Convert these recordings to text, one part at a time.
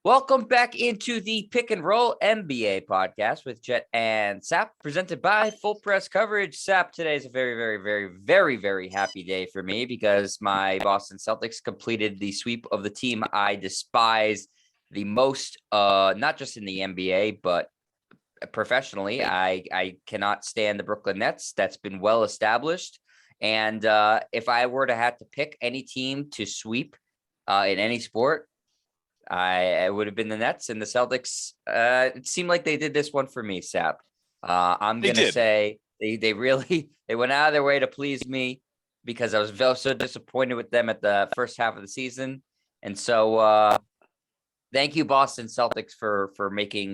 Welcome back into the Pick and Roll NBA podcast with Jet and Sap, presented by Full Press Coverage. Sap, today is a very happy day for me because my Boston Celtics completed the sweep of the team I despise the most, not just in the NBA, but professionally. I cannot stand the Brooklyn Nets. That's been well established. And if I were to have to pick any team to sweep in any sport, I would have been the Nets, and the Celtics. It seemed like they did this one for me, Sap. I'm going to say they really went out of their way to please me because I was so disappointed with them at the first half of the season. And so thank you, Boston Celtics, for making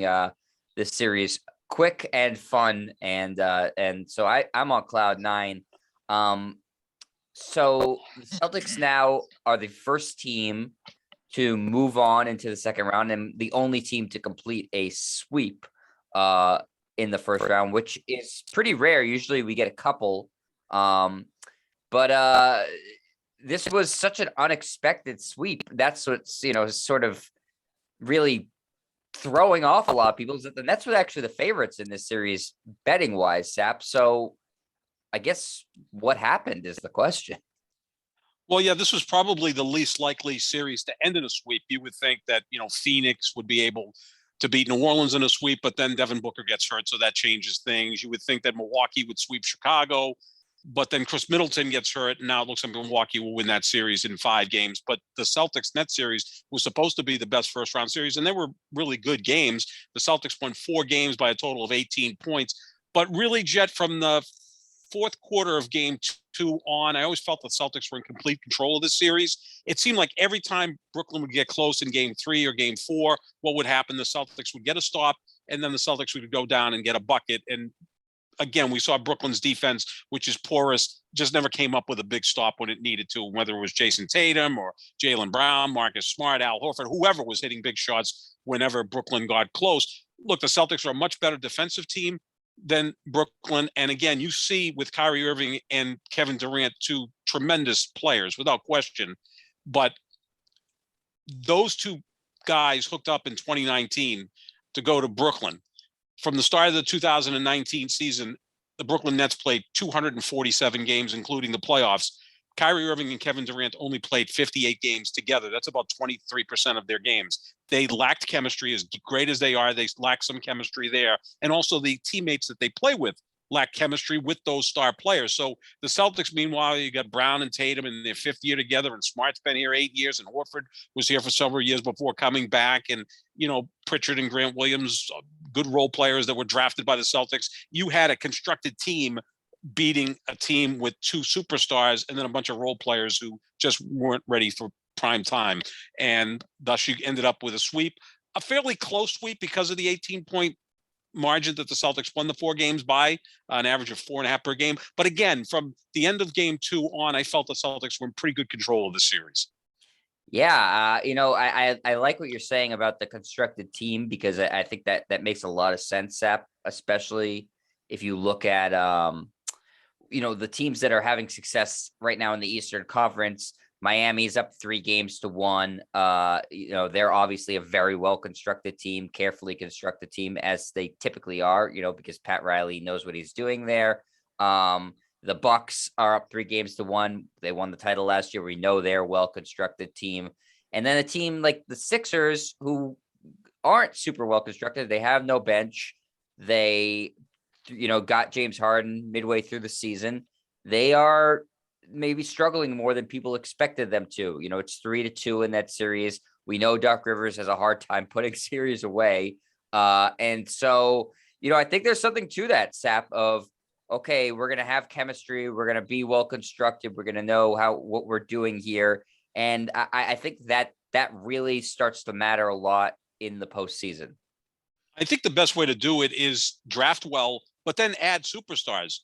this series quick and fun. And so I'm on cloud nine. So the Celtics now are the first team to move on into the second round and the only team to complete a sweep in the first round, which is pretty rare. Usually we get a couple. But this was such an unexpected sweep. That's what's, sort of really throwing off a lot of people, is that the Nets were actually the favorites in this series betting wise, Sap. So I guess what happened is the question. Well, yeah, this was probably the least likely series to end in a sweep. You would think that, Phoenix would be able to beat New Orleans in a sweep, but then Devin Booker gets hurt, so that changes things. You would think that Milwaukee would sweep Chicago, but then Chris Middleton gets hurt, and now it looks like Milwaukee will win that series in 5 games. But the Celtics-Nets series was supposed to be the best first-round series, and they were really good games. The Celtics won 4 games by a total of 18 points. But really, Jet, from the fourth quarter of game 2 on, I always felt the Celtics were in complete control of this series. It seemed like every time Brooklyn would get close in game 3 or game 4, what would happen? The Celtics would get a stop, and then the Celtics would go down and get a bucket. And again, we saw Brooklyn's defense, which is porous, just never came up with a big stop when it needed to, whether it was Jayson Tatum or Jaylen Brown, Marcus Smart, Al Horford, whoever was hitting big shots whenever Brooklyn got close. Look, the Celtics are a much better defensive team than Brooklyn. And again, you see with Kyrie Irving and Kevin Durant, 2 tremendous players without question. But those 2 guys hooked up in 2019 to go to Brooklyn. From the start of the 2019 season, the Brooklyn Nets played 247 games, including the playoffs. Kyrie Irving and Kevin Durant only played 58 games together. That's about 23% of their games. They lacked chemistry. As great as they are, they lack some chemistry there. And also the teammates that they play with lack chemistry with those star players. So the Celtics, meanwhile, you got Brown and Tatum in their 5th year together, and Smart's been here 8 years, and Horford was here for several years before coming back. And, Pritchard and Grant Williams, good role players that were drafted by the Celtics. You had a constructed team beating a team with 2 superstars and then a bunch of role players who just weren't ready for prime time. And thus you ended up with a sweep, a fairly close sweep because of the 18-point margin that the Celtics won the 4 games by, an average of 4.5 per game. But again, from the end of game 2 on, I felt the Celtics were in pretty good control of the series. Yeah, I like what you're saying about the constructed team, because I think that makes a lot of sense, Sap, especially if you look at the teams that are having success right now in the Eastern Conference. Miami's up 3 games to 1. They're obviously a very well constructed team, carefully constructed team, as they typically are, because Pat Riley knows what he's doing there. The Bucks are up 3 games to 1. They won the title last year. We know they're a well constructed team. And then a team like the Sixers, who aren't super well constructed, they have no bench. They got James Harden midway through the season. They are maybe struggling more than people expected them to. It's 3-2 in that series. We know Doc Rivers has a hard time putting series away. And so, I think there's something to that, Sap, of, okay, we're going to have chemistry. We're going to be well constructed. We're going to know what we're doing here. And I think that really starts to matter a lot in the postseason. I think the best way to do it is draft well, but then add superstars.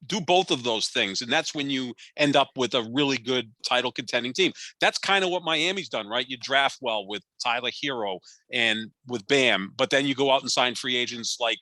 Do both of those things. And that's when you end up with a really good title contending team. That's kind of what Miami's done, right? You draft well with Tyler Hero and with Bam, but then you go out and sign free agents like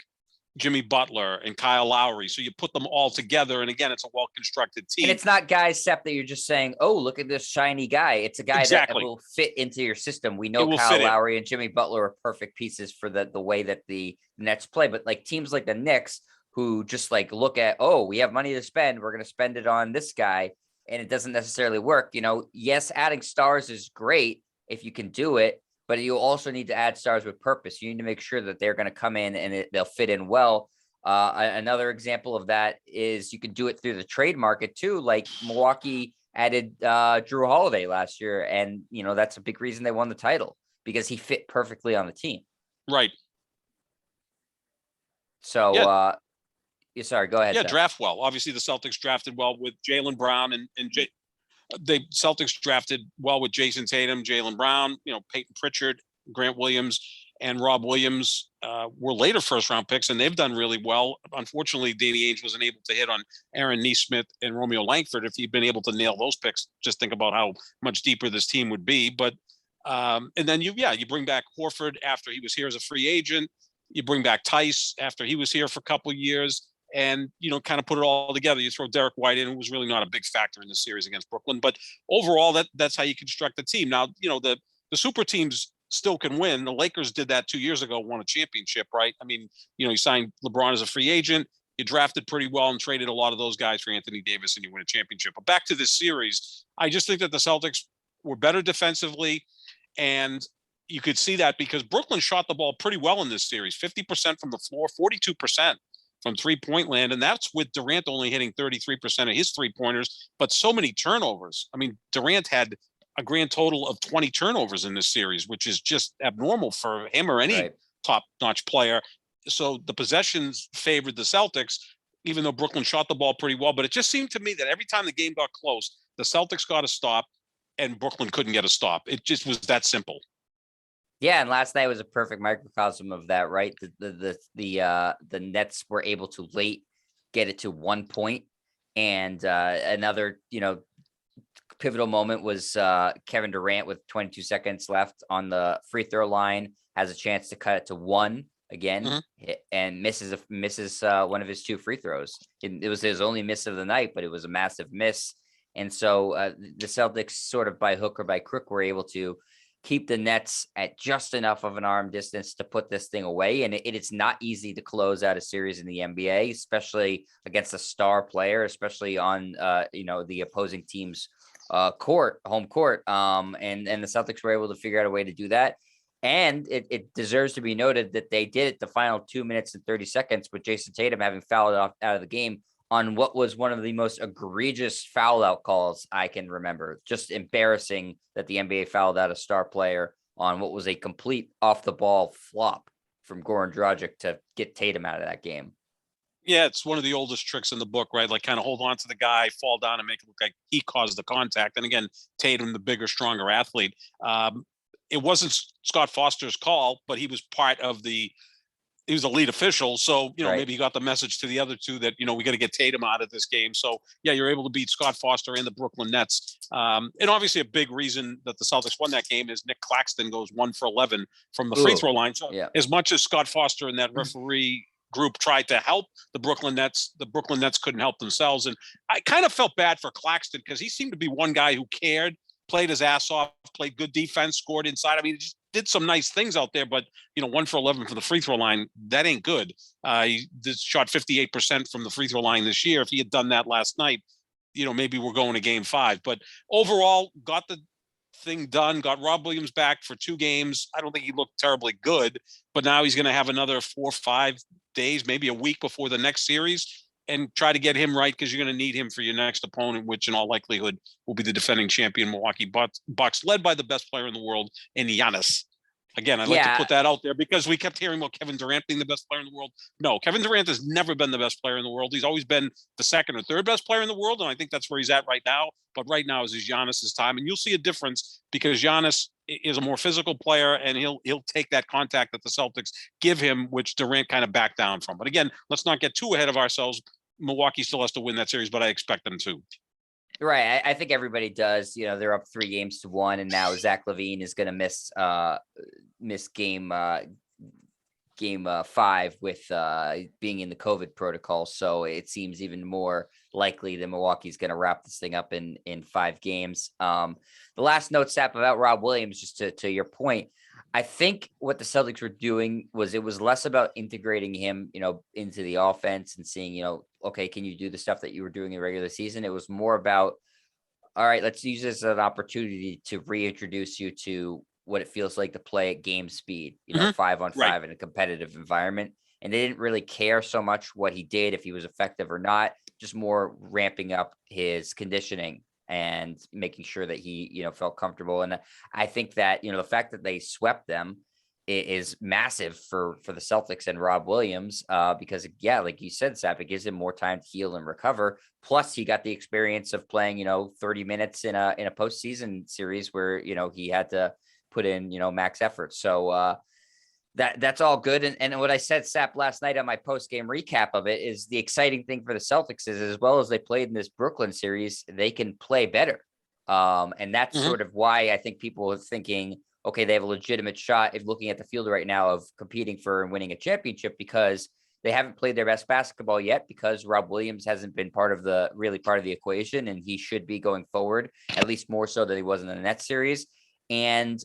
Jimmy Butler and Kyle Lowry. So you put them all together, and again, it's a well-constructed And team. it's not guys, Sep, that you're just saying, oh, look at this shiny guy. It's a guy that Exactly. will fit into your system. We It know will Kyle fit in. Lowry and Jimmy Butler are perfect pieces for the way that the Nets play. But like teams like the Knicks, who just like look at, oh, we have money to spend, we're going to spend it on this guy, and it doesn't necessarily work. You know, yes, adding stars is great if you can do it, but you also need to add stars with purpose. You need to make sure that they're going to come in and they'll fit in well. Another example of that is you can do it through the trade market too. Like Milwaukee added Drew Holiday last year, and you know that's a big reason they won the title because he fit perfectly on the team. Right. So, Yeah. Sorry, go ahead. Yeah, Seth. draft well. Obviously, the Celtics drafted well with Jaylen Brown the Celtics drafted well with Jayson Tatum, Jaylen Brown, Peyton Pritchard, Grant Williams, and Rob Williams were later first-round picks, and they've done really well. Unfortunately, Danny Ainge wasn't able to hit on Aaron Nesmith and Romeo Langford. If he'd been able to nail those picks, just think about how much deeper this team would be. But and then you bring back Horford after he was here as a free agent. You bring back Tice after he was here for a couple of years. And, kind of put it all together. You throw Derek White in, who was really not a big factor in the series against Brooklyn. But overall, that's how you construct the team. Now, the super teams still can win. The Lakers did that 2 years ago, won a championship, right? I mean, you signed LeBron as a free agent. You drafted pretty well and traded a lot of those guys for Anthony Davis, and you win a championship. But back to this series, I just think that the Celtics were better defensively. And you could see that because Brooklyn shot the ball pretty well in this series, 50% from the floor, 42% from three-point land, and that's with Durant only hitting 33% of his three-pointers, but so many turnovers. I mean, Durant had a grand total of 20 turnovers in this series, which is just abnormal for him or any top-notch player. So the possessions favored the Celtics, even though Brooklyn shot the ball pretty well. But it just seemed to me that every time the game got close, the Celtics got a stop, and Brooklyn couldn't get a stop. It just was that simple. Yeah, and last night was a perfect microcosm of that, right? The Nets were able to late get it to 1 point, and another pivotal moment was Kevin Durant with 22 seconds left on the free throw line has a chance to cut it to 1 again, and misses one of his 2 free throws. It was his only miss of the night, but it was a massive miss, and so the Celtics, sort of by hook or by crook, were able to keep the Nets at just enough of an arm distance to put this thing away. And it's not easy to close out a series in the NBA, especially against a star player, especially on, the opposing team's home court. And the Celtics were able to figure out a way to do that. And it deserves to be noted that they did it the final 2 minutes and 30 seconds with Jayson Tatum having fouled out of the game on what was one of the most egregious foul out calls I can remember. Just embarrassing that the NBA fouled out a star player on what was a complete off the ball flop from Goran Dragic to get Tatum out of that game. Yeah, it's one of the oldest tricks in the book, right? Like kind of hold on to the guy, fall down and make it look like he caused the contact. And again, Tatum, the bigger, stronger athlete. It wasn't Scott Foster's call, but he was he was a lead official. So, maybe he got the message to the other two that, we got to get Tatum out of this game. So, yeah, you're able to beat Scott Foster and the Brooklyn Nets. And obviously a big reason that the Celtics won that game is Nick Claxton goes 1 for 11 from the free throw line. So as much as Scott Foster and that referee group tried to help the Brooklyn Nets couldn't help themselves. And I kind of felt bad for Claxton because he seemed to be one guy who cared, played his ass off, played good defense, scored inside. I mean, just did some nice things out there, but 1 for 11 from the free throw line, that ain't good. He shot 58% from the free throw line this year. If he had done that last night, maybe we're going to game 5. But overall, got the thing done, got Rob Williams back for 2 games. I don't think he looked terribly good, but now he's going to have another 4 or 5 days, maybe a week before the next series, and try to get him right because you're going to need him for your next opponent, which in all likelihood will be the defending champion Milwaukee Bucks, led by the best player in the world in Giannis. Again, I'd like to put that out there because we kept hearing about Kevin Durant being the best player in the world. No, Kevin Durant has never been the best player in the world. He's always been the second or third best player in the world, and I think that's where he's at right now. But right now is Giannis's time, and you'll see a difference because Giannis is a more physical player, and he'll take that contact that the Celtics give him, which Durant kind of backed down from. But again, let's not get too ahead of ourselves. Milwaukee still has to win that series, but I expect them to. Right. I think everybody does. They're up 3-1, and now Zach LaVine is going to miss game game 5 with being in the COVID protocol. So it seems even more likely that Milwaukee's going to wrap this thing up in 5 games. The last note, Sap, about Rob Williams, just to your point, I think what the Celtics were doing was it was less about integrating him, into the offense and seeing, okay, can you do the stuff that you were doing in the regular season? It was more about, all right, let's use this as an opportunity to reintroduce you to what it feels like to play at game speed, 5-on-5 Right. in a competitive environment. And they didn't really care so much what he did, if he was effective or not, just more ramping up his conditioning and making sure that he, felt comfortable. And I think that, the fact that they swept them is massive for the Celtics and Rob Williams, because like you said, Sap, it gives him more time to heal and recover. Plus, he got the experience of playing, 30 minutes in a postseason series where he had to put in max effort. So that's all good. And what I said, Sap, last night on my post game recap of it is the exciting thing for the Celtics is, as well as they played in this Brooklyn series, they can play better. And that's sort of why I think people are thinking, okay, they have a legitimate shot of looking at the field right now of competing for and winning a championship, because they haven't played their best basketball yet, because Rob Williams hasn't been part of the equation, and he should be going forward, at least more so than he was in the Nets series. And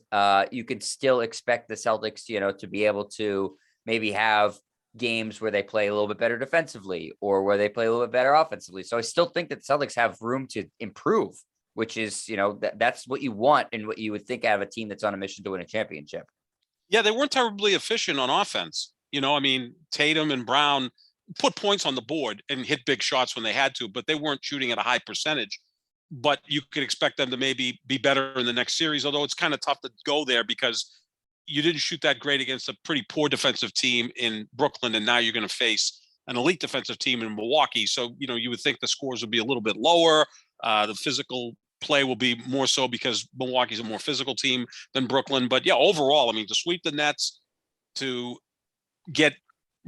you could still expect the Celtics, to be able to maybe have games where they play a little bit better defensively or where they play a little bit better offensively. So I still think that the Celtics have room to improve, which is, that's what you want and what you would think out of a team that's on a mission to win a championship. Yeah, they weren't terribly efficient on offense. Tatum and Brown put points on the board and hit big shots when they had to, but they weren't shooting at a high percentage. But you could expect them to maybe be better in the next series, although it's kind of tough to go there because you didn't shoot that great against a pretty poor defensive team in Brooklyn, and now you're going to face an elite defensive team in Milwaukee. So, you would think the scores would be a little bit lower. The physical play will be more so because Milwaukee's a more physical team than Brooklyn. But yeah, overall, to sweep the Nets, to get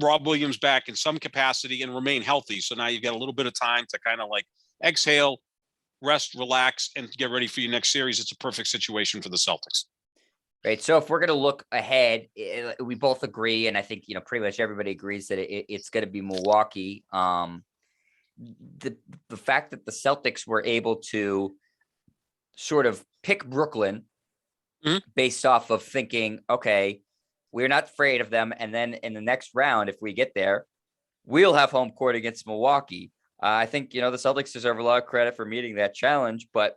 Rob Williams back in some capacity and remain healthy. So now you've got a little bit of time to kind of like exhale, rest, relax, and get ready for your next series. It's a perfect situation for the Celtics. Right. So if we're going to look ahead, we both agree, and I think, pretty much everybody agrees that it's going to be Milwaukee. The fact that the Celtics were able to sort of pick Brooklyn based off of thinking, okay, we're not afraid of them. And then in the next round, if we get there, we'll have home court against Milwaukee. I think, the Celtics deserve a lot of credit for meeting that challenge, but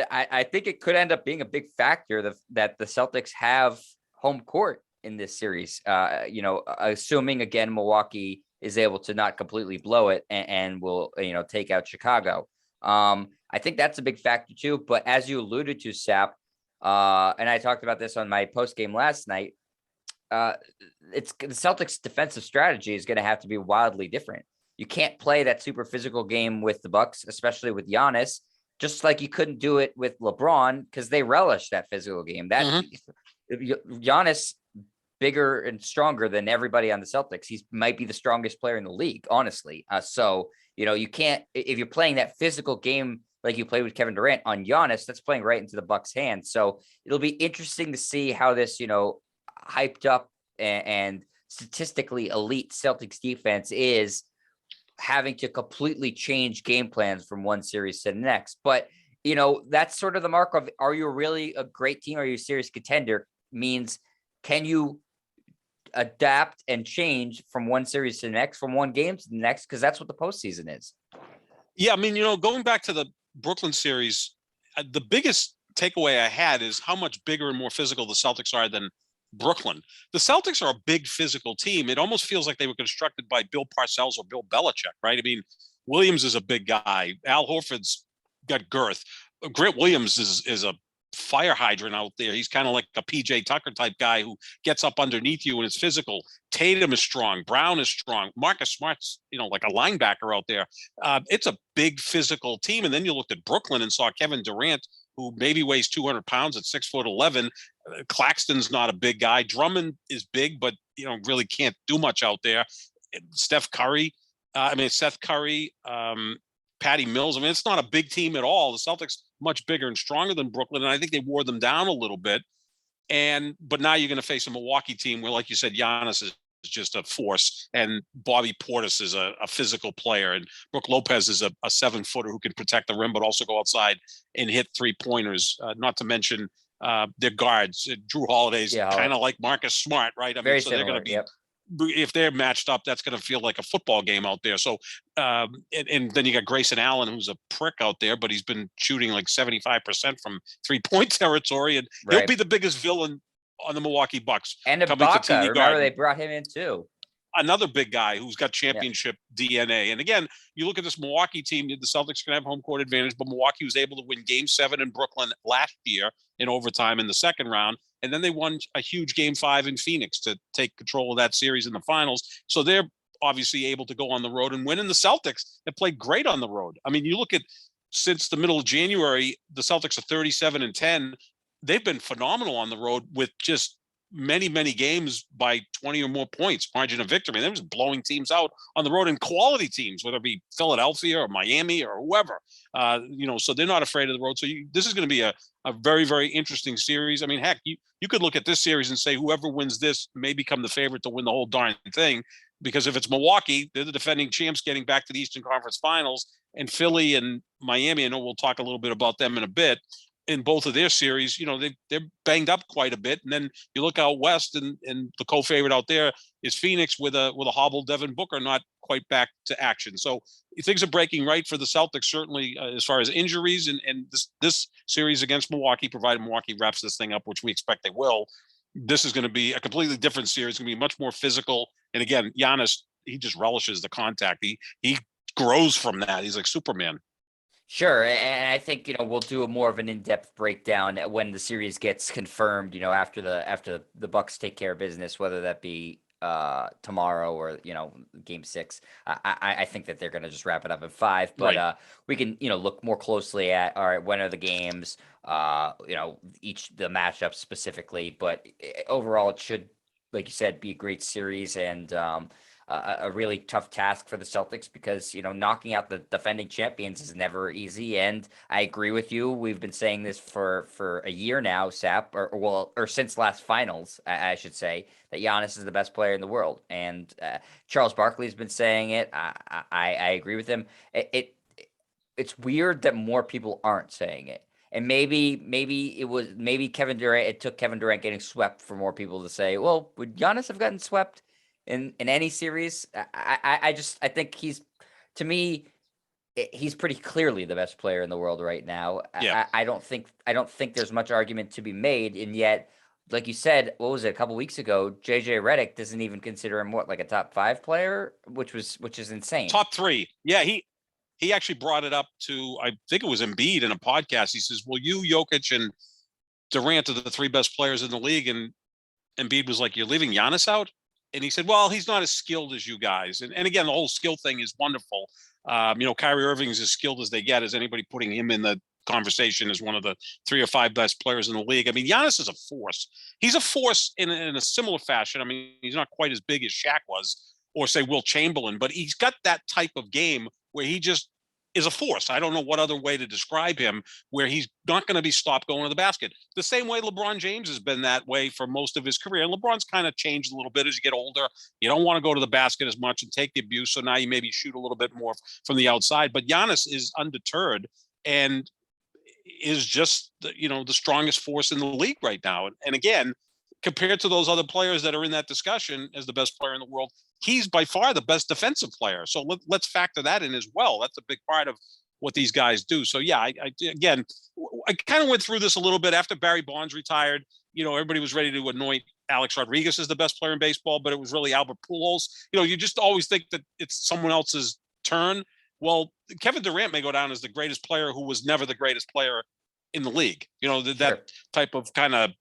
I think it could end up being a big factor that the Celtics have home court in this series, assuming, again, Milwaukee is able to not completely blow it and will, take out Chicago. I think that's a big factor too, but as you alluded to, Sap, and I talked about this on my post game last night, it's the Celtics defensive strategy is going to have to be wildly different. You can't play that super physical game with the Bucks, especially with Giannis, just like you couldn't do it with LeBron because they relish that physical game. That Giannis, bigger and stronger than everybody on the Celtics. He might be the strongest player in the league, honestly. So, you can't, if you're playing that physical game like you played with Kevin Durant on Giannis, that's playing right into the Bucks' hands. So it'll be interesting to see how this, hyped up and statistically elite Celtics defense is having to completely change game plans from one series to the next. But, that's sort of the mark of, are you really a great team? Are you a serious contender? Means, can you adapt and change from one series to the next, from one game to the next? Because that's what the postseason is. Yeah, going back to the Brooklyn series, the biggest takeaway I had is how much bigger and more physical the Celtics are than Brooklyn. The Celtics are a big physical team. It almost feels like they were constructed by Bill Parcells or Bill Belichick, right? Williams is a big guy. Al Horford's got girth. Grant Williams is a fire hydrant out there. He's kind of like a PJ Tucker type guy who gets up underneath you and is physical. Tatum is strong. Brown is strong. Marcus Smart's, like a linebacker out there. It's a big physical team. And then you looked at Brooklyn and saw Kevin Durant, who maybe weighs 200 pounds at 6'11". Claxton's not a big guy. Drummond is big, but really can't do much out there. Seth Curry, Patty Mills. It's not a big team at all. The Celtics much bigger and stronger than Brooklyn, and I think they wore them down a little bit. But now you're going to face a Milwaukee team where, like you said, Giannis is just a force, and Bobby Portis is a physical player, and Brook Lopez is a 7-footer who can protect the rim but also go outside and hit 3-pointers. Not to mention their guards. Drew Holiday's kind of like Marcus Smart, right? I mean, very so they're going similar. to be. Yep. If they're matched up, that's going to feel like a football game out there. So, and then you got Grayson Allen, who's a prick out there, but he's been shooting like 75% from 3-point territory, and he'll be the biggest villain on the Milwaukee Bucks. And coming to Ibaka, TD remember Garden. they brought him in too. Another big guy who's got championship DNA. And again, you look at this Milwaukee team, the Celtics can have home court advantage, but Milwaukee was able to win Game 7 in Brooklyn last year in overtime in the second round. And then they won a huge Game 5 in Phoenix to take control of that series in the finals. So they're obviously able to go on the road and win. And the Celtics have played great on the road. I mean, you look at since the middle of January, the Celtics are 37-10. They've been phenomenal on the road with just many games by 20 or more points margin of victory. I mean, they're just blowing teams out on the road, and quality teams, whether it be Philadelphia or Miami or whoever, so they're not afraid of the road. So this is going to be a very interesting series. I mean, heck, you could look at this series and say whoever wins this may become the favorite to win the whole darn thing, because if it's Milwaukee, they're the defending champs getting back to the Eastern Conference Finals, and Philly and Miami, I know we'll talk a little bit about them in a bit, in both of their series, they're banged up quite a bit. And then you look out west, and the co-favorite out there is Phoenix with a hobbled Devin Booker, not quite back to action. So things are breaking right for the Celtics, certainly as far as injuries. And this series against Milwaukee, provided Milwaukee wraps this thing up, which we expect they will, this is going to be a completely different series. It's going to be much more physical. And again, Giannis, he just relishes the contact. He grows from that. He's like Superman. Sure, and I think we'll do a more of an in-depth breakdown when the series gets confirmed. After the Bucks take care of business, whether that be tomorrow or Game 6. I think that they're going to just wrap it up in 5. But we can look more closely at, all right, when are the games? Each the matchups specifically. But overall, it should, like you said, be a great series, and a really tough task for the Celtics, because knocking out the defending champions is never easy. And I agree with you. We've been saying this for a year now, Sap, or since last finals, I should say, that Giannis is the best player in the world. And Charles Barkley's been saying it. I agree with him. It's weird that more people aren't saying it. And maybe Kevin Durant. It took Kevin Durant getting swept for more people to say, well, would Giannis have gotten swept in any series? I think to me, he's pretty clearly the best player in the world right now. Yeah. I don't think there's much argument to be made. And yet, like you said, what was it, a couple weeks ago, JJ Redick doesn't even consider him like a top 5 player, which is insane. Top 3. Yeah. He actually brought it up to, I think it was Embiid in a podcast. He says, well, you, Jokic, and Durant are the 3 best players in the league. And Embiid was like, you're leaving Giannis out? And he said, well, he's not as skilled as you guys. And again, the whole skill thing is wonderful. Kyrie Irving is as skilled as they get. Is anybody putting him in the conversation as one of the 3 or 5 best players in the league? I mean, Giannis is a force. He's a force in a similar fashion. I mean, he's not quite as big as Shaq was, or say Will Chamberlain, but he's got that type of game where he just is a force. I don't know what other way to describe him, where he's not going to be stopped going to the basket. The same way LeBron James has been that way for most of his career. And LeBron's kind of changed a little bit as you get older. You don't want to go to the basket as much and take the abuse. So now you maybe shoot a little bit more from the outside. But Giannis is undeterred and is just, the strongest force in the league right now. And again, compared to those other players that are in that discussion as the best player in the world, he's by far the best defensive player. So let's factor that in as well. That's a big part of what these guys do. So yeah, I kind of went through this a little bit after Barry Bonds retired. Everybody was ready to anoint Alex Rodriguez as the best player in baseball, but it was really Albert Pujols. You just always think that it's someone else's turn. Well, Kevin Durant may go down as the greatest player who was never the greatest player in the league. That type of kind of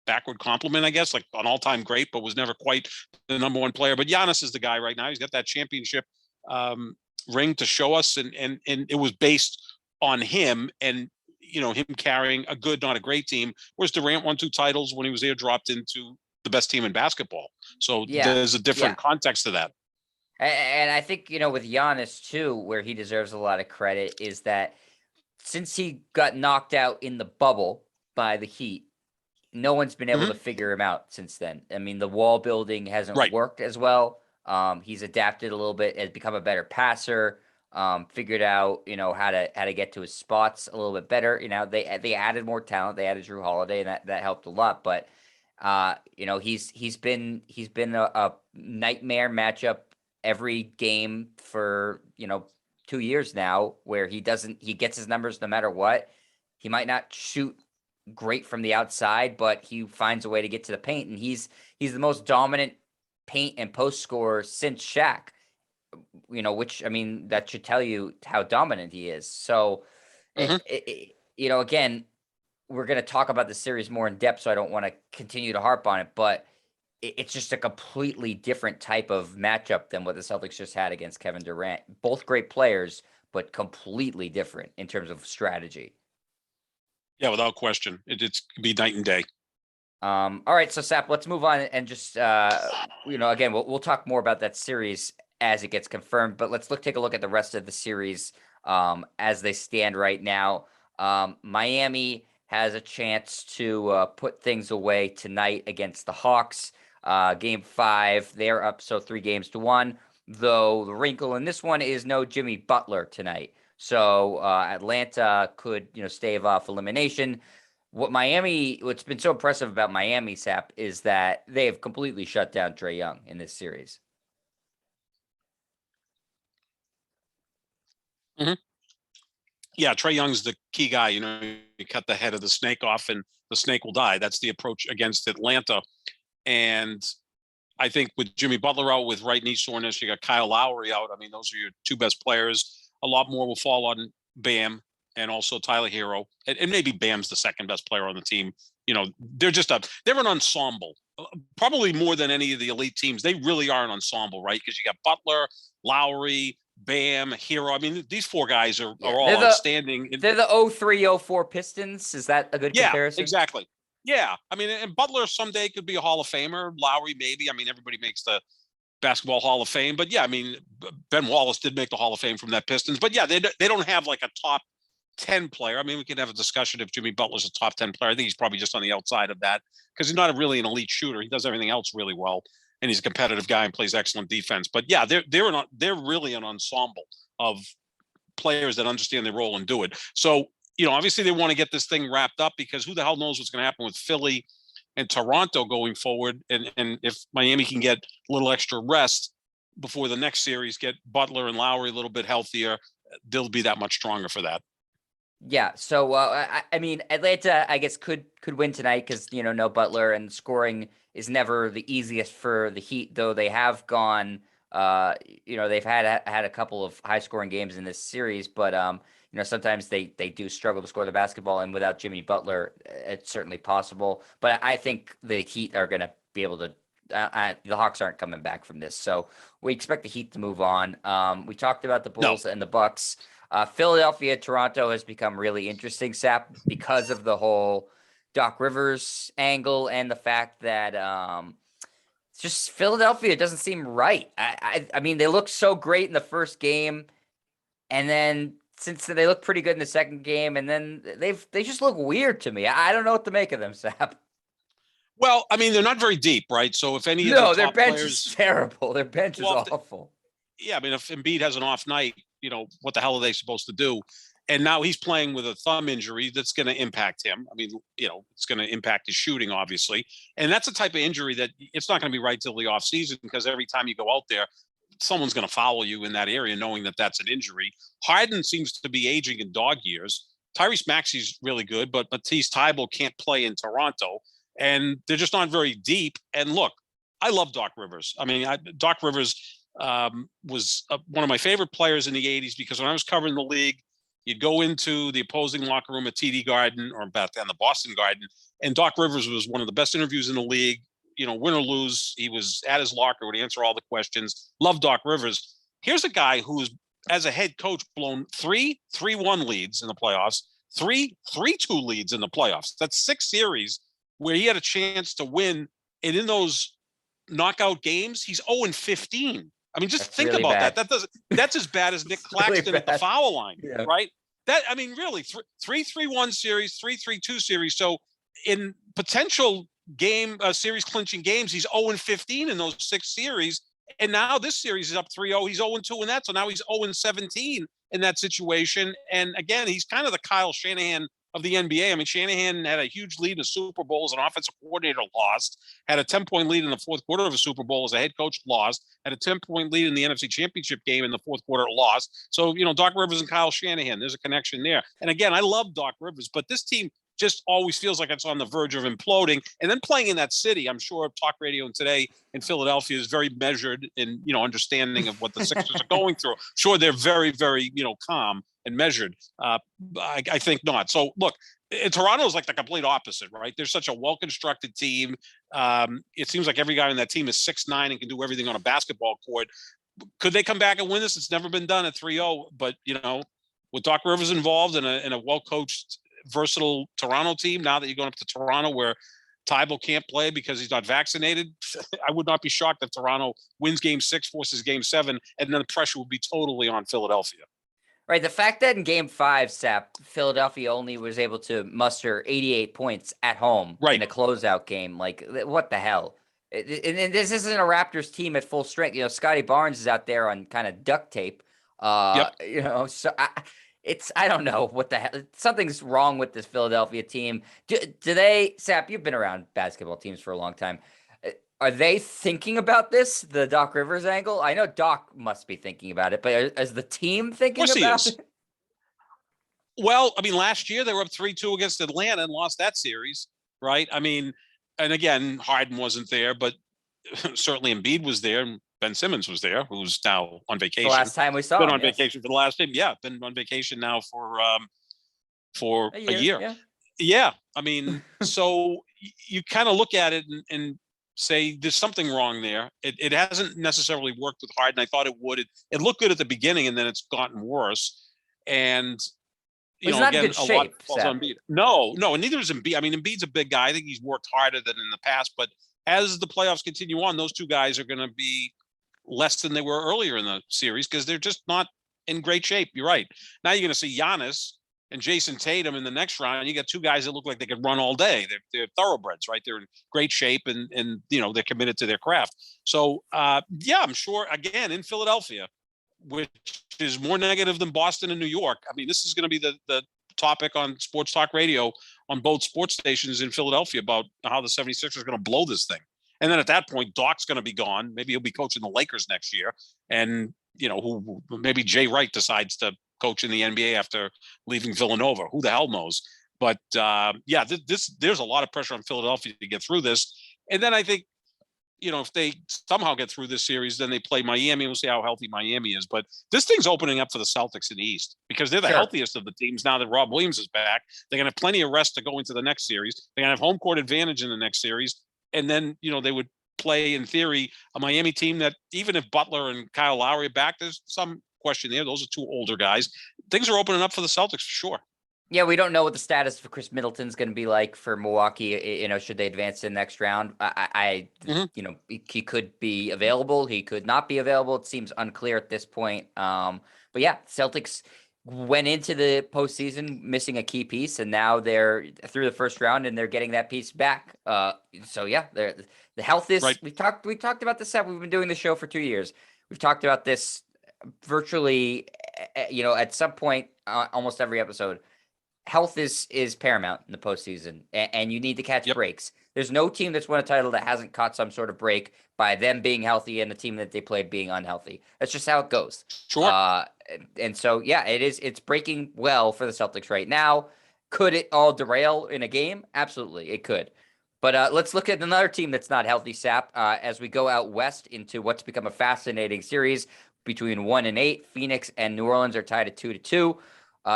backward compliment, I guess, like an all-time great, but was never quite the number 1 player. But Giannis is the guy right now. He's got that championship ring to show us, and it was based on him and him carrying a good, not a great team. Whereas Durant won 2 titles when he was there, dropped into the best team in basketball. So there's a different context to that. And I think with Giannis too, where he deserves a lot of credit is that since he got knocked out in the bubble by the Heat, no one's been able Hmm. to figure him out since then. I mean, the wall building hasn't Right. worked as well. He's adapted a little bit, has become a better passer. Figured out, how to get to his spots a little bit better. They added more talent. They added Drew Holiday, and that helped a lot. But he's been a nightmare matchup every game for 2 years now, where he gets his numbers no matter what. He might not shoot great from the outside, but he finds a way to get to the paint, and he's the most dominant paint and post scorer since Shaq. Which, I mean, that should tell you how dominant he is. So, Hmm. again, we're going to talk about the series more in depth, so I don't want to continue to harp on it, but it's just a completely different type of matchup than what the Celtics just had against Kevin Durant. Both great players, but completely different in terms of strategy. Yeah, without question. It's could be night and day. All right, so Sap, let's move on and just again, we'll talk more about that series as it gets confirmed, but let's take a look at the rest of the series as they stand right now. Miami has a chance to put things away tonight against the Hawks. Game 5, they're up 3-1. Though the wrinkle in this one is no Jimmy Butler tonight, so Atlanta could stave off elimination. What's been so impressive about Miami, Sap, is that they have completely shut down Trae Young in this series. Hmm. Yeah, Trae Young's the key guy. You cut the head of the snake off, and the snake will die. That's the approach against Atlanta. And I think with Jimmy Butler out with right knee soreness, you got Kyle Lowry out. I mean, those are your two best players. A lot more will fall on Bam and also Tyler Hero, and maybe Bam's the second best player on the team. They're an ensemble, probably more than any of the elite teams. They really are an ensemble, right? Because you got Butler, Lowry, Bam, Hero. I mean, these four guys are Yeah, all outstanding. They're the 03-04 Pistons. Is that a good Yeah, comparison? exactly. Yeah, I mean, and Butler someday could be a Hall of Famer. Lowry, maybe. I mean, everybody makes the Basketball Hall of Fame, but yeah, I mean, Ben Wallace did make the Hall of Fame from that Pistons, but yeah, they don't have like a top 10 player. I mean, we could have a discussion if Jimmy Butler's a top 10 player. I think he's probably just on the outside of that because he's not really an elite shooter. He does everything else really well, and he's a competitive guy and plays excellent defense. But yeah, they're really an ensemble of players that understand their role and do it. So, obviously they want to get this thing wrapped up because who the hell knows what's going to happen with Philly and Toronto going forward. And if Miami can get a little extra rest before the next series, get Butler and Lowry a little bit healthier, they'll be that much stronger for that. Yeah. So I mean, Atlanta, I guess could win tonight because no Butler, and scoring is never the easiest for the Heat. Though they have gone, they've had a couple of high scoring games in this series, but sometimes they do struggle to score the basketball, and without Jimmy Butler, it's certainly possible. But I think the Heat are going to be able to. The Hawks aren't coming back from this, so we expect the Heat to move on. We talked about the No. Bulls and the Bucks. Philadelphia, Toronto has become really interesting, Sap, because of the whole Doc Rivers angle and the fact that just Philadelphia doesn't seem right. I mean, they looked so great in the first game, and then since they look pretty good in the second game, and then they just look weird to me. I don't know what to make of them, Sap. Well, I mean, they're not very deep, right? So if any of their No, their top bench is players, terrible. Their bench is well, awful. yeah, I mean, if Embiid has an off night, what the hell are they supposed to do? And now he's playing with a thumb injury that's going to impact him. I mean, it's going to impact his shooting, obviously. And that's a type of injury that it's not going to be right till the offseason because every time you go out there, someone's going to follow you in that area knowing that that's an injury. Harden seems to be aging in dog years. Tyrese Maxey's really good, but Matisse Thybulle can't play in Toronto. And they're just not very deep. And look, I love Doc Rivers. I mean, Doc Rivers was one of my favorite players in the 80s because when I was covering the league, you'd go into the opposing locker room at TD Garden or back then the Boston Garden, and Doc Rivers was one of the best interviews in the league. Win or lose, he was at his locker, would answer all the questions. Love Doc Rivers. Here's a guy who's, as a head coach, blown 3-3-1 leads in the playoffs, 3-3-2 leads in the playoffs. That's 6 series where he had a chance to win, and in those knockout games, he's 0-15. I mean, just That's think really about bad. that. That's as bad as Nick Really Claxton at the bad. foul line, Yeah. right? That, I mean, really, 3-3-1 series, 3-3-2 series. So in potential series clinching games, he's 0-15 in those 6 series. And now this series is up 3-0. He's 0-2 in that. So now he's 0-17 in that situation. And again, he's kind of the Kyle Shanahan of the NBA. I mean, Shanahan had a huge lead in the Super Bowl as an offensive coordinator, lost, had a 10-point lead in the fourth quarter of a Super Bowl as a head coach, lost, had a 10-point lead in the NFC Championship game in the fourth quarter, lost. So, Doc Rivers and Kyle Shanahan, there's a connection there. And again, I love Doc Rivers, but this team just always feels like it's on the verge of imploding. And then playing in that city, I'm sure talk radio today in Philadelphia is very measured in, understanding of what the Sixers are going through. Sure, they're very, very, calm and measured. I think not. So look, Toronto is like the complete opposite, right? They're such a well-constructed team. It seems like every guy on that team is 6'9" and can do everything on a basketball court. Could they come back and win this? It's never been done at 3-0, but with Doc Rivers involved in a well-coached, versatile Toronto team, now that you're going up to Toronto where Tybalt can't play because he's not vaccinated, I would not be shocked if Toronto wins game 6, forces game 7, and then the pressure would be totally on Philadelphia. Right. The fact that in game 5, Sap, Philadelphia only was able to muster 88 points at home in a closeout game. Like, what the hell? And this isn't a Raptors team at full strength. Scotty Barnes is out there on kind of duct tape. So I don't know what the hell. Something's wrong with this Philadelphia team. Do they, Sap, you've been around basketball teams for a long time. Are they thinking about this, the Doc Rivers angle? I know Doc must be thinking about it, but is the team thinking about it? Well, I mean, last year they were up 3-2 against Atlanta and lost that series, right? I mean, and again, Harden wasn't there, but certainly Embiid was there. And Ben Simmons was there, who's now on vacation. The last time we saw him. Been on vacation for the last time. Yeah, been on vacation now for a year. Yeah. I mean, so you kind of look at it and say there's something wrong there. It hasn't necessarily worked with Harden. I thought it would. It looked good at the beginning, and then it's gotten worse. And he's not in good shape. No, and neither is Embiid. I mean, Embiid's a big guy. I think he's worked harder than in the past. But as the playoffs continue on, those two guys are going to be less than they were earlier in the series because they're just not in great shape. You're right. Now you're going to see Giannis and Jayson Tatum in the next round. You got two guys that look like they could run all day. They're thoroughbreds, right? They're in great shape and they're committed to their craft. So I'm sure again in Philadelphia, which is more negative than Boston and New York. I mean, this is going to be the topic on sports talk radio on both sports stations in Philadelphia about how the 76ers are going to blow this thing. And then at that point, Doc's going to be gone. Maybe he'll be coaching the Lakers next year. And, who maybe Jay Wright decides to coach in the NBA after leaving Villanova. Who the hell knows? But there's a lot of pressure on Philadelphia to get through this. And then I think, if they somehow get through this series, then they play Miami. We'll see how healthy Miami is. But this thing's opening up for the Celtics in the East because they're the healthiest of the teams now that Rob Williams is back. They're going to have plenty of rest to go into the next series. They're going to have home court advantage in the next series. And then, they would play, in theory, a Miami team that even if Butler and Kyle Lowry are back, there's some question there. Those are two older guys. Things are opening up for the Celtics for sure. Yeah, we don't know what the status for Chris Middleton's going to be like for Milwaukee. Should they advance to the next round? He could be available. He could not be available. It seems unclear at this point. But yeah, Celtics went into the postseason missing a key piece, and now they're through the first round and they're getting that piece back. So yeah, the health is right. We talked about this. We've been doing the show for 2 years. We've talked about this virtually, at some point, almost every episode. Health is paramount in the postseason, and you need to catch breaks. There's no team that's won a title that hasn't caught some sort of break by them being healthy and the team that they played being unhealthy. That's just how it goes. Sure. And so, yeah, it's breaking well for the Celtics right now. Could it all derail in a game? Absolutely, it could. But let's look at another team that's not healthy, Sap, as we go out west into what's become a fascinating series between 1 and 8. Phoenix and New Orleans are tied at 2-2.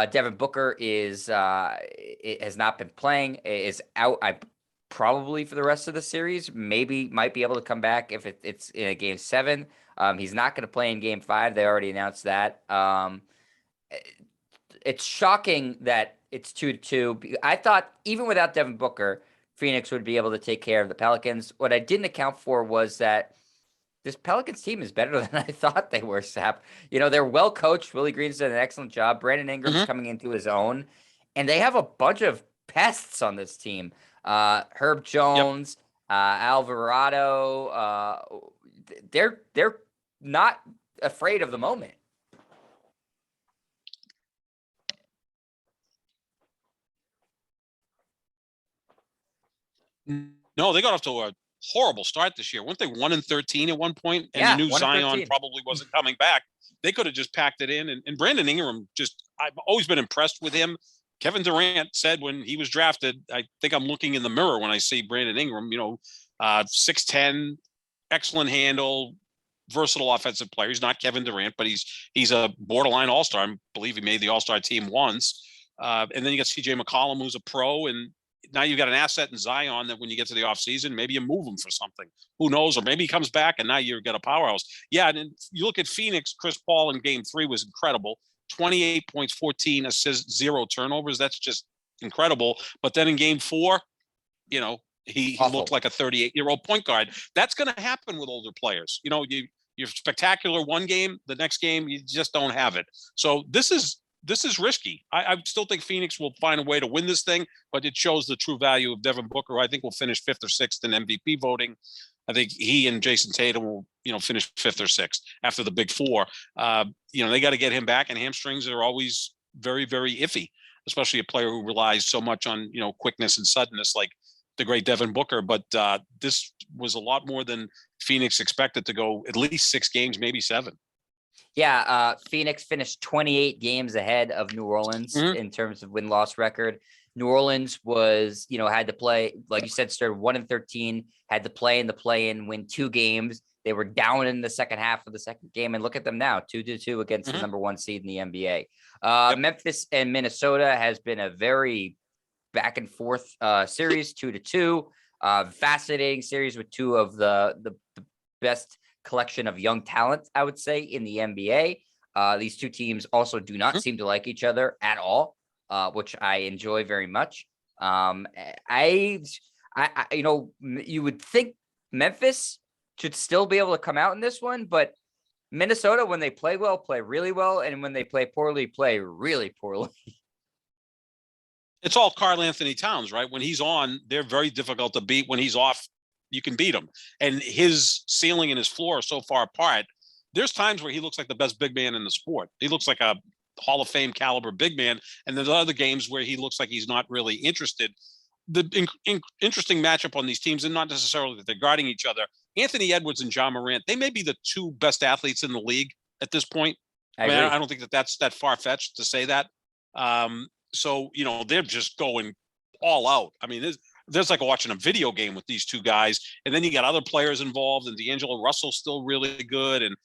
Devin Booker has not been playing, is out. Probably for the rest of the series. Maybe might be able to come back if it's in a game 7. He's not going to play in game 5. They already announced that. It's shocking that it's 2-2. I thought even without Devin Booker, Phoenix would be able to take care of the Pelicans. What I didn't account for was that this Pelicans team is better than I thought they were, Sap. They're well coached. Willie Green's done an excellent job. Brandon Ingram's coming into his own. And they have a bunch of pests on this team. Herb Yep. Jones, Alvarado. They're not afraid of the moment. No, they got off to a horrible start this year. Weren't they 1-13 at one point? And you Yeah, knew one of Zion 13. probably wasn't coming back. They could have just packed it in. And Brandon Ingram, I've always been impressed with him. Kevin Durant said when he was drafted, I think I'm looking in the mirror when I see Brandon Ingram, 6'10", excellent handle, versatile offensive player. He's not Kevin Durant, but he's a borderline all-star. I believe he made the all-star team once. And then you got CJ McCollum, who's a pro, and now you've got an asset in Zion that when you get to the offseason, maybe you move him for something. Who knows? Or maybe he comes back and now you get a powerhouse. Yeah, and you look at Phoenix, Chris Paul in game 3 was incredible. 28 points, 14 assists, 0 turnovers. That's just incredible. But then in game 4, he looked like a 38-year-old point guard. That's going to happen with older players. You're spectacular one game, the next game you just don't have it. So this is risky. I still think Phoenix will find a way to win this thing, but it shows the true value of Devin Booker, who I think will finish 5th or 6th in MVP voting. I think he and Jayson Tatum will, finish 5th or 6th after the big 4. They got to get him back, and hamstrings are always very, very iffy, especially a player who relies so much on, quickness and suddenness like the great Devin Booker. But this was a lot more than Phoenix expected to go at least 6 games, maybe 7. Yeah, Phoenix finished 28 games ahead of New Orleans in terms of win-loss record. New Orleans was, had to play, like you said, started 1-13, had to play in the play-in, win 2 games. They were down in the second half of the second game, and look at them now, 2-2 against the number 1 seed in the NBA. Yep. Memphis and Minnesota has been a very back and forth series, 2-2. Fascinating series with 2 of the best collection of young talent, I would say, in the NBA. These 2 teams also do not seem to like each other at all, which I enjoy very much. You would think Memphis should still be able to come out in this one, but Minnesota, when they play well, play really well, and when they play poorly, play really poorly. It's all Karl Anthony Towns, right? When he's on, they're very difficult to beat. When he's off, you can beat him. And his ceiling and his floor are so far apart. There's times where he looks like the best big man in the sport. He looks like a Hall of Fame caliber big man. And there's other games where he looks like he's not really interested. The interesting matchup on these teams, and not necessarily that they're guarding each other, Anthony Edwards and Ja Morant, they may be the 2 best athletes in the league at this point. I don't think that's that far-fetched to say that. So, they're just going all out. I mean, there's like watching a video game with these 2 guys. And then you got other players involved, and D'Angelo Russell's still really good. And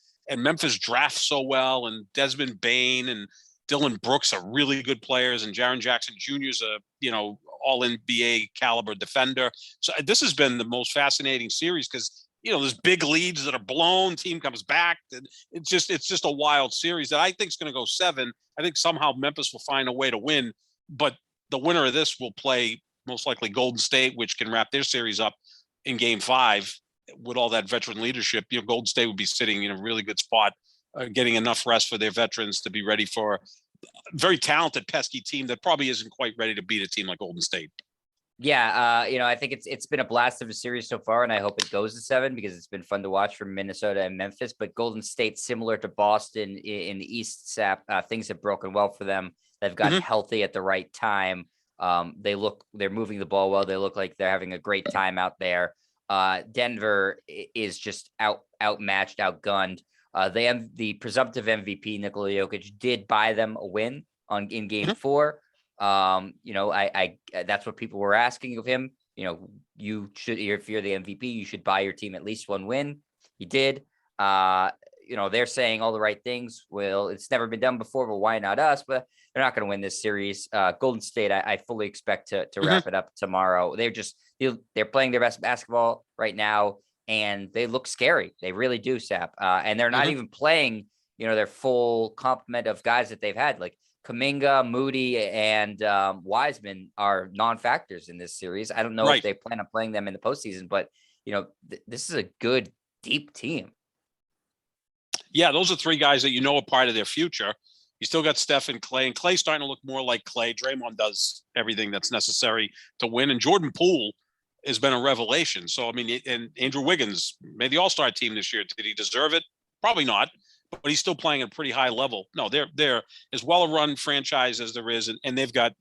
Memphis drafts so well. And Desmond Bain and Dylan Brooks are really good players. And Jaren Jackson Jr. is a, all NBA caliber defender. So this has been the most fascinating series because, there's big leads that are blown, team comes back. And it's just a wild series that I think is going to go 7. I think somehow Memphis will find a way to win, but the winner of this will play most likely Golden State, which can wrap their series up in game 5 with all that veteran leadership. Golden State would be sitting in a really good spot, getting enough rest for their veterans to be ready for a very talented, pesky team that probably isn't quite ready to beat a team like Golden State. Yeah, I think it's been a blast of a series so far, and I hope it goes to 7 because it's been fun to watch from Minnesota and Memphis. But Golden State, similar to Boston in the East, things have broken well for them. They've gotten healthy at the right time. They're moving the ball well. They look like they're having a great time out there. Denver is just outmatched, outgunned. The presumptive MVP Nikola Jokic did buy them a win in game 4. That's what people were asking of him. You should, if you're the MVP, you should buy your team at least 1 win. He did. They're saying all the right things. Well, it's never been done before, but why not us? But they're not going to win this series. Golden State, I fully expect to wrap it up tomorrow. They're playing their best basketball right now, and they look scary. They really do, Sap. And they're not even playing, their full complement of guys that they've had. Like Kuminga, Moody, and Wiseman are non-factors in this series. I don't know if they plan on playing them in the postseason, but this is a good, deep team. Yeah, those are 3 guys that are part of their future. You still got Steph and Clay's starting to look more like Clay. Draymond does everything that's necessary to win, and Jordan Poole has been a revelation. So, I mean, and Andrew Wiggins made the All-Star team this year. Did he deserve it? Probably not, but he's still playing at a pretty high level. No, they're as well a run franchise as there is, and they've got,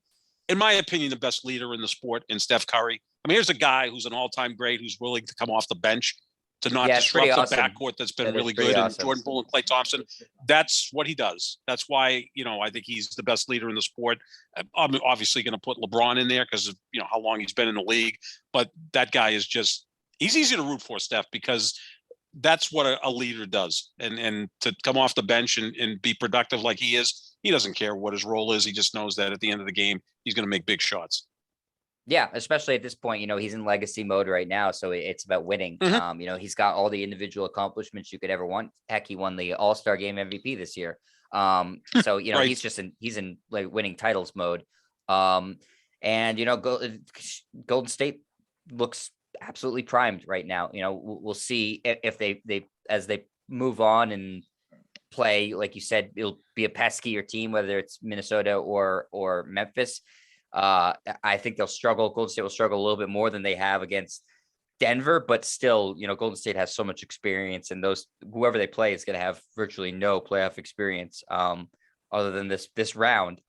in my opinion, the best leader in the sport in Steph Curry. I mean, here's a guy who's an all-time great who's willing to come off the bench to not disrupt a backcourt that's been really good. And Jordan Poole and Klay Thompson, that's what he does. That's why, I think he's the best leader in the sport. I'm obviously going to put LeBron in there because of, how long he's been in the league. But that guy is he's easy to root for, Steph, because that's what a leader does. And to come off the bench and be productive like he is, he doesn't care what his role is. He just knows that at the end of the game, he's going to make big shots. Yeah, especially at this point, he's in legacy mode right now. So it's about winning. Mm-hmm. He's got all the individual accomplishments you could ever want. Heck, he won the All-Star Game MVP this year. So, Right. he's in like winning titles mode. And, Golden State looks absolutely primed right now. We'll see if they as they move on and play, like you said, it'll be a peskier team, whether it's Minnesota or Memphis. I think they'll struggle. Golden State will struggle a little bit more than they have against Denver, but still, Golden State has so much experience, and whoever they play is going to have virtually no playoff experience, other than this round.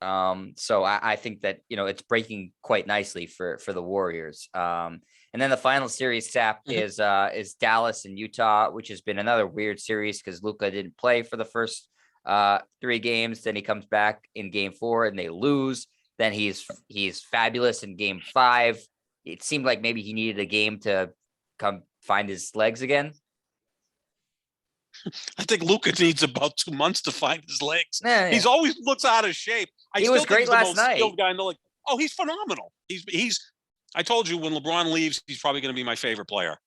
So I think that, it's breaking quite nicely for the Warriors. And then the final series, Sap, Mm-hmm. is Dallas and Utah, which has been another weird series because Luka didn't play for the first 3 games. Then he comes back in game 4 and they lose. Then he's fabulous in game 5. It seemed like maybe he needed a game to come find his legs again. I think Luka needs about 2 months to find his legs. Yeah. He's always looks out of shape. He was great last night. Skilled guy in the league. Oh, he's phenomenal. I told you when LeBron leaves, he's probably going to be my favorite player.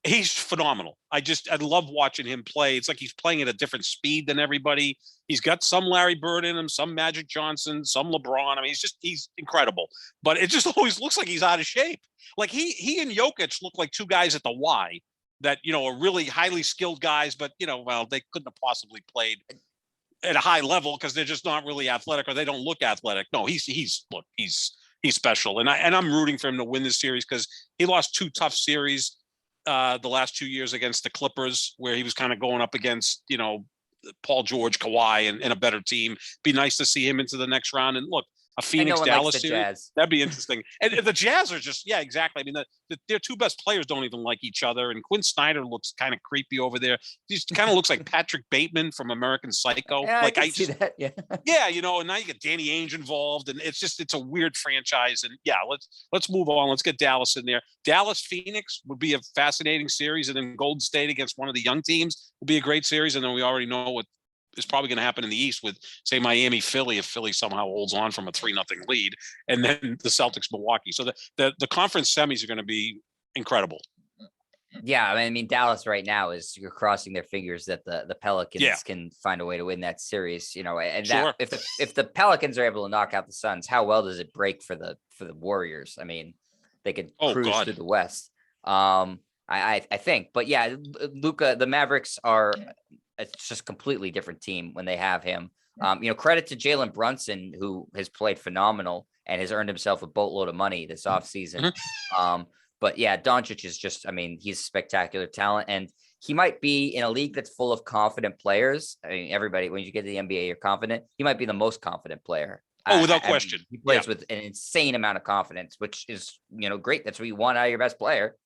He's phenomenal. I love watching him play. It's like he's playing at a different speed than everybody. He's got some Larry Bird in him, some Magic Johnson, some LeBron. I mean, he's incredible. But it just always looks like he's out of shape. Like he and Jokic look like 2 guys at the Y that, are really highly skilled guys, but they couldn't have possibly played at a high level because they're just not really athletic, or they don't look athletic. No, he's special. And I'm rooting for him to win this series because he lost 2 tough series the last 2 years against the Clippers, where he was kind of going up against, Paul George, Kawhi, and a better team. Be nice to see him into the next round. And look, a Phoenix Dallas series, Jazz. That'd be interesting. And the Jazz are just, yeah, exactly. I mean, their 2 best players don't even like each other. And Quinn Snyder looks kind of creepy over there. He kind of looks like Patrick Bateman from American Psycho. Yeah, like I see that. Yeah. Yeah, and now you get Danny Ainge involved, and it's a weird franchise. And yeah, let's move on. Let's get Dallas in there. Dallas Phoenix would be a fascinating series, and then Golden State against one of the young teams would be a great series. And then we already know what is probably going to happen in the East with, say, Miami, Philly, if Philly somehow holds on from a 3-0 lead, and then the Celtics, Milwaukee. So the conference semis are going to be incredible. Yeah, I mean, Dallas right now you're crossing their fingers that the Pelicans can find a way to win that series. And Sure. that if the Pelicans are able to knock out the Suns, how well does it break for the Warriors? I mean, they could cruise through the West. I think, but yeah, Luka, the Mavericks are. It's just a completely different team when they have him. Credit to Jalen Brunson, who has played phenomenal and has earned himself a boatload of money this offseason. But yeah, Doncic is just, he's spectacular talent, and he might be in a league that's full of confident players. I mean, everybody, when you get to the NBA, you're confident. He might be the most confident player. Oh, without question. He plays with an insane amount of confidence, which is, great. That's what you want out of your best player.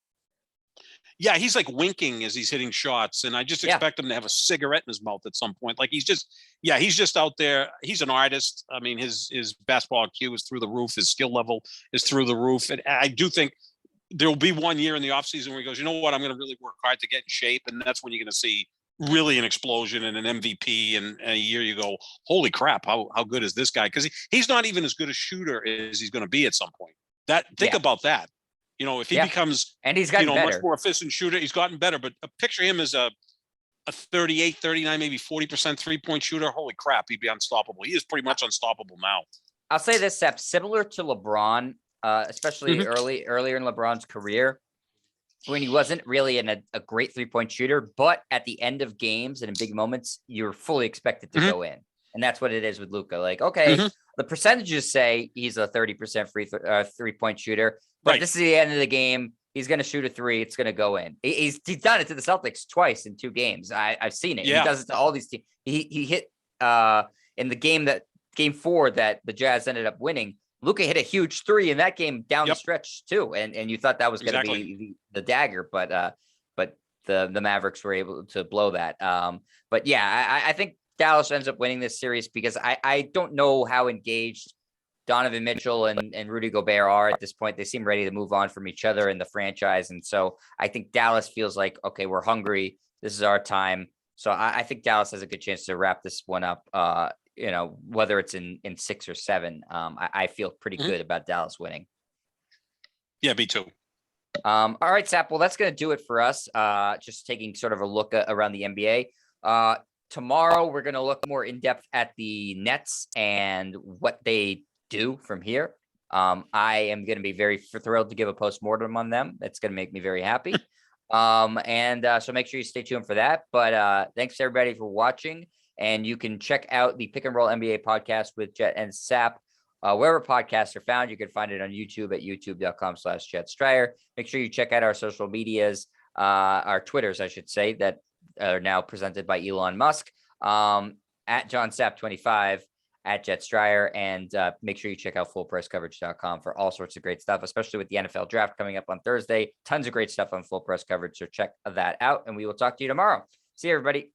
Yeah, he's like winking as he's hitting shots, and I just expect him to have a cigarette in his mouth at some point. Like he's just out there. He's an artist. I mean, his basketball IQ is through the roof. His skill level is through the roof. And I do think there will be one year in the offseason where he goes, you know what, I'm going to really work hard to get in shape, and that's when you're going to see really an explosion and an MVP. And a year you go, holy crap, how good is this guy? Because he's not even as good a shooter as he's going to be at some point. Think about that. If he becomes, and he's gotten better. Much more efficient shooter, he's gotten better. But picture him as a 38, 39, maybe 40% 3-point shooter. Holy crap, he'd be unstoppable. He is pretty much unstoppable now. I'll say this, Sep, similar to LeBron, especially earlier in LeBron's career, when he wasn't really a great 3-point shooter, but at the end of games and in big moments, you're fully expected to go in. And that's what it is with Luka. Like, okay, Mhm. the percentages say he's a 30% free 3-point shooter, but Right. this is the end of the game. He's going to shoot a three. It's going to go in. He's done it to the Celtics twice in 2 games. I've seen it. He Yeah. does it to all these teams. He hit in the game 4 that the Jazz ended up winning. Luka hit a huge 3 in that game down the Yep. stretch too, and you thought that was going to Exactly. be the dagger, but the Mavericks were able to blow that. But yeah, I think Dallas ends up winning this series because I don't know how engaged Donovan Mitchell and Rudy Gobert are at this point. They seem ready to move on from each other in the franchise. And so I think Dallas feels like, okay, we're hungry. This is our time. So I think Dallas has a good chance to wrap this one up, whether it's in 6 or 7. I feel pretty Mhm. good about Dallas winning. Yeah, me too. All right, Sap. Well, that's going to do it for us. Just taking sort of a look around the NBA. Tomorrow, we're going to look more in depth at the Nets and what they do from here. I am going to be very thrilled to give a postmortem on them. That's going to make me very happy. So make sure you stay tuned for that. But thanks everybody for watching. And you can check out the Pick and Roll NBA podcast with Jet and Sap. Wherever podcasts are found, you can find it on YouTube at youtube.com/JetStryer. Make sure you check out our social medias, our Twitters, I should say, that are now presented by Elon Musk, at JohnSap25, at JetStryer, and make sure you check out FullPressCoverage.com for all sorts of great stuff, especially with the NFL draft coming up on Thursday. Tons of great stuff on Full Press Coverage, so check that out, and we will talk to you tomorrow. See you, everybody.